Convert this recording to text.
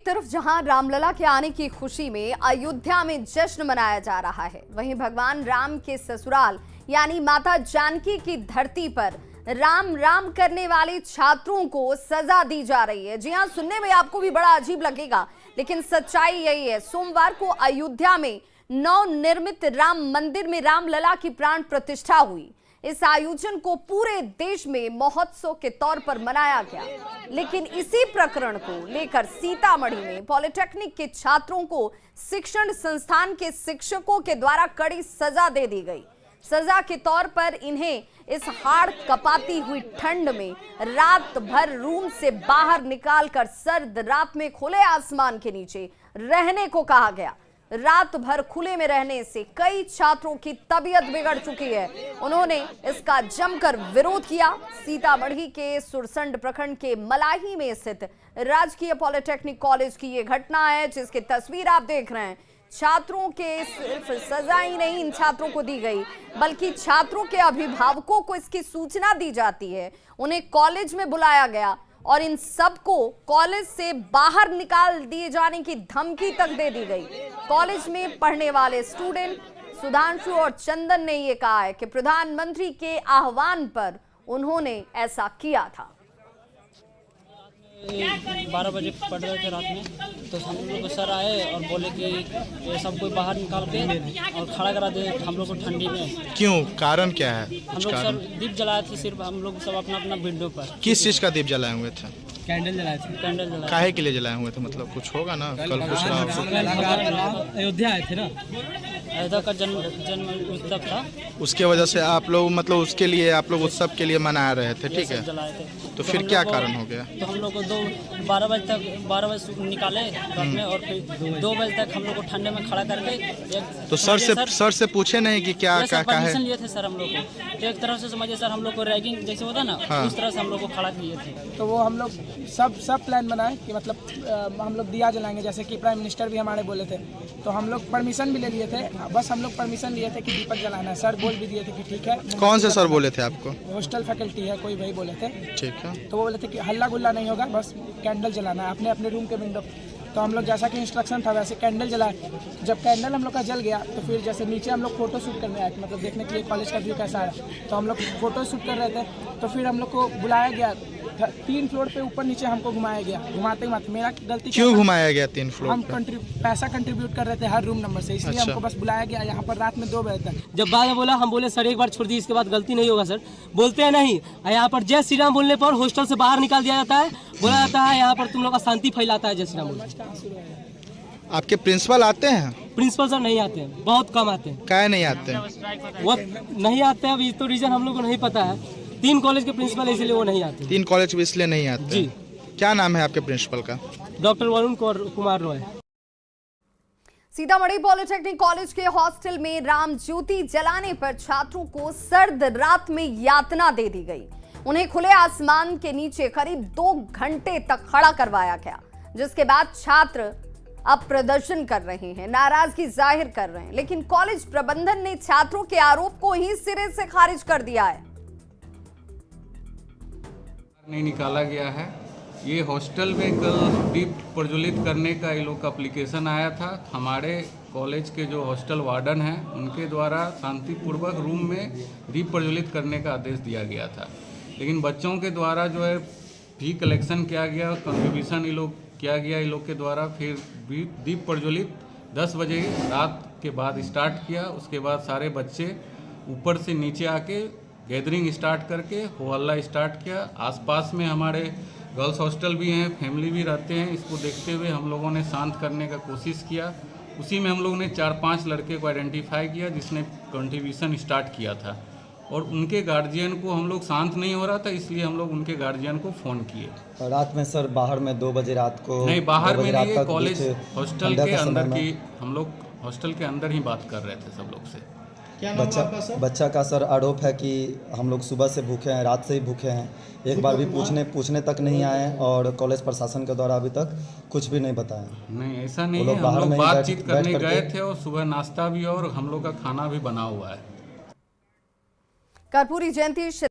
तरफ जहां रामलला के आने की खुशी में अयोध्या में जश्न मनाया जा रहा है, वहीं भगवान राम के ससुराल यानी माता जानकी की धरती पर राम राम करने वाले छात्रों को सजा दी जा रही है। जी हां, सुनने में आपको भी बड़ा अजीब लगेगा, लेकिन सच्चाई यही है। सोमवार को अयोध्या में नवनिर्मित राम मंदिर में रामलला की प्राण प्रतिष्ठा हुई। इस आयोजन को पूरे देश में महोत्सव के तौर पर मनाया गया, लेकिन इसी प्रकरण को लेकर सीतामढ़ी में पॉलिटेक्निक के छात्रों को शिक्षण संस्थान के शिक्षकों के द्वारा कड़ी सजा दे दी गई। सजा के तौर पर इन्हें इस हाड़ कपाती हुई ठंड में रात भर रूम से बाहर निकालकर सर्द रात में खुले आसमान के नीचे रहने को कहा गया। रात भर खुले में रहने से कई छात्रों की तबीयत बिगड़ चुकी है। उन्होंने इसका जमकर विरोध किया। सीतामढ़ी के सुरसंड प्रखंड के मलाही में स्थित राजकीय पॉलिटेक्निक कॉलेज की यह घटना है, जिसकी तस्वीर आप देख रहे हैं। छात्रों के सिर्फ सजा ही नहीं इन छात्रों को दी गई, बल्कि छात्रों के अभिभावकों को इसकी सूचना दी जाती है। उन्हें कॉलेज में बुलाया गया और इन सबको कॉलेज से बाहर निकाल दिए जाने की धमकी तक दे दी गई। कॉलेज में पढ़ने वाले स्टूडेंट सुधांशु और चंदन ने यह कहा है कि प्रधानमंत्री के आह्वान पर उन्होंने ऐसा किया था। 12 बजे पढ़ रहे थे रात में, तो हम लोग सर आए और बोले कि ये सब कोई बाहर निकाल के और खड़ा करा दे हम लोग को ठंडी में। क्यों, कारण क्या है? हम लोग सर दीप जलाए थे, सिर्फ हम लोग सब अपना अपना विंडो पर। किस चीज का दीप जलाए हुए थे? कैंडल जलाए थे। कैंडल जलाए काहे के लिए जलाए हुए थे? मतलब कुछ होगा ना, कल कुछ अयोध्या आए थे ना, अयोध्या का जन्म उत्सव था। उसके वजह से आप लोग मतलब उसके लिए आप लोग उत्सव के लिए मना रहे थे, ठीक है? जलाए थे। तो फिर क्या कारण हो गया? तो हम लोग को 12 बजे से निकाले में, और फिर 2 बजे तक हम लोग को ठंडे में खड़ा करके। तो सर से पूछे नहीं कि क्या है? परमिशन लिए थे सर हम लोग को। एक तरफ से समझिए सर, हम लोग को रैगिंग जैसे होता ना, उस तरह से हम लोग को खड़ा किए थे। तो वो हम लोग सब प्लान बनाए कि मतलब हम लोग दिया जलाएंगे, जैसे कि प्राइम मिनिस्टर भी हमारे बोले थे। तो हम लोग परमिशन भी ले लिए थे, बस हम लोग परमिशन लिए थे कि दीपक जलाना है। सर बोल भी दिए थे कि ठीक है। कौन से सर बोले थे आपको? हॉस्टल फैकल्टी है कोई, वही बोले थे। ठीक है। तो वो बोले थे कि हल्ला गुल्ला नहीं होगा, बस कैंडल जलाना है अपने अपने रूम के विंडो। तो हम लोग जैसा कि इंस्ट्रक्शन था वैसे कैंडल जलाए। जब कैंडल हम लोग का जल गया तो फिर जैसे नीचे हम लोग फोटो शूट करने आए थे, मतलब देखने के लिए कॉलेज का व्यू कैसा है। तो हम लोग फोटो शूट कर रहे थे, तो फिर हम लोग को बुलाया गया 3 फ्लोर पे ऊपर नीचे हमको घुमाया गया। घुमाते मेरा गलती क्यों घुमाया गया 3 फ्लोर? हम पैसा कंट्रीब्यूट कर रहे थे हर रूम नंबर से, इसलिए हमको बस बुलाया गया यहाँ पर रात में 2 बजे तक। जब बाद में बोला, हम बोले सर एक बार छोड़ दी, इसके बाद गलती नहीं होगा सर। बोलते हैं नहीं, यहाँ पर जय श्री राम बोलने पर हॉस्टल से बाहर निकाल दिया जाता है। बोला जाता है यहाँ पर तुम लोग अशांति फैलाता है जय श्री राम बोलने। आपके प्रिंसिपल आते हैं? प्रिंसिपल सर नहीं आते हैं, बहुत कम आते हैं। काहे नहीं आते हैं? वो नहीं आते हैं, अभी तो रीजन हम लोग को नहीं पता है। 3 कॉलेज के प्रिंसिपल इसलिए वो नहीं आते। 3 कॉलेज में इसलिए नहीं आते जी। क्या नाम है आपके प्रिंसिपल का? Doctor Varun Kumar Roy. Sitamarhi polytechnic college के हॉस्टल में राम ज्योति जलाने पर छात्रों को सर्द रात में यातना दे दी गई। उन्हें खुले आसमान के नीचे करीब 2 घंटे तक खड़ा करवाया गया, जिसके बाद छात्र अब प्रदर्शन कर रहे हैं, नाराजगी जाहिर कर रहे हैं। लेकिन कॉलेज प्रबंधन ने छात्रों के आरोप को ही सिरे से खारिज कर दिया है। नहीं निकाला गया है। ये हॉस्टल में कल दीप प्रज्वलित करने का ये लोग का एप्लीकेशन आया था। हमारे कॉलेज के जो हॉस्टल वार्डन हैं उनके द्वारा शांतिपूर्वक रूम में दीप प्रज्वलित करने का आदेश दिया गया था, लेकिन बच्चों के द्वारा जो है भी कलेक्शन किया गया, कंट्रीब्यूशन ये लोग किया गया, ये लोग के द्वारा फिर दीप प्रज्वलित 10 बजे रात के बाद स्टार्ट किया। उसके बाद सारे बच्चे ऊपर से नीचे आके गैदरिंग स्टार्ट करके हो हल्ला स्टार्ट किया। आसपास में हमारे गर्ल्स हॉस्टल भी हैं, फैमिली भी रहते हैं। इसको देखते हुए हम लोगों ने शांत करने का कोशिश किया। उसी में हम लोगों ने 4-5 लड़के को आइडेंटिफाई किया जिसने कंट्रीब्यूशन स्टार्ट किया था, और उनके गार्जियन को हम लोग शांत नहीं हो रहा था, इसलिए हम लोग उनके गार्जियन को फ़ोन किए। रात में सर बाहर में 2 बजे रात को? नहीं, बाहर में नहीं, कॉलेज हॉस्टल के अंदर की, हम लोग हॉस्टल के अंदर ही बात कर रहे थे सब लोग से। क्या बच्चा का सर आरोप है कि हम लोग सुबह से भूखे हैं, रात से ही भूखे हैं, एक बार भी पूछने तक नहीं आए, और कॉलेज प्रशासन के द्वारा अभी तक कुछ भी नहीं बताया। नहीं, ऐसा नहीं है, हम लोग बातचीत करने गए थे और सुबह नाश्ता भी और हम लोग का खाना भी बना हुआ है। कर्पूरी जयंती